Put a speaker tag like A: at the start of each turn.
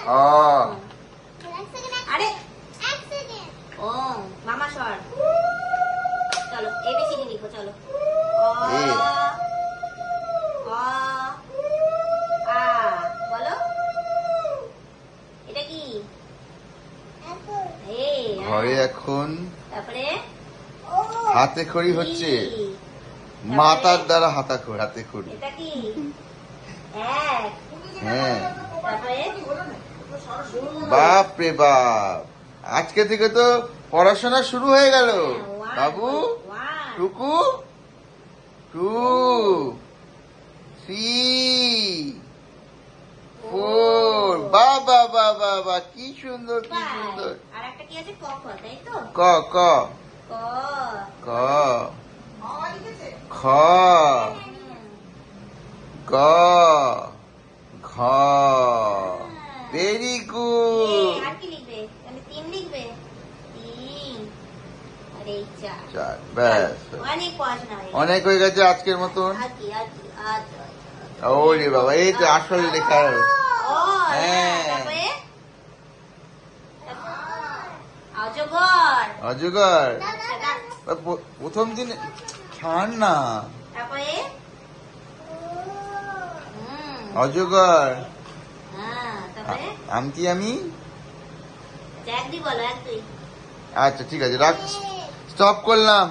A: অ
B: আরে ও মামা স্বর। চলো এবিসিডি লিখো, চলো। অ
A: এ।
B: অ আ বলো। এটা কি? এ।
A: ঘরে এখন
B: তারপরে
A: হাতে খড়ি হচ্ছে,
B: ই।
A: মাতার দ্বারা হাতে খড়ি।
B: এটা কি? এক।
A: হ্যাঁ,
B: তারপরে
A: বাপ রে বাপ, আজকে থেকে তো পড়াশোনা শুরু হয়ে গেল।
B: ওয়ান,
A: বাবু,
B: ওয়ান।
A: টুকু, 2, 3, 4, বাবা বাবা বা, কি সুন্দর কি সুন্দর।
B: আর একটা কি আছে? ক খ, তাই তো?
A: ক ক
B: ক।
A: ক খ গ ঘ, ভেরি গুড।
B: আর কি লিখবে? আমি 3 লিখবে? 3 আর এই 4।
A: চার, ব্যাস,
B: অনেক পড়াশোনা হয়ে গেছে।
A: অনেক হয়ে গেছে আজকের মতন।
B: আর কি আর কি? আচ্ছা।
A: ওরে বাবা, এই তো আসল লেখা।
B: ও
A: হ্যাঁ।
B: তারপরে অজগর।
A: অজগর, প্রথম দিন ছাড় না।
B: তারপরে
A: অজগর,
B: তারপরে
A: আমটি আমি।
B: এক দুই বলো, এক দুই।
A: আচ্ছা ঠিক আছে, রাখ, স্টপ করলাম।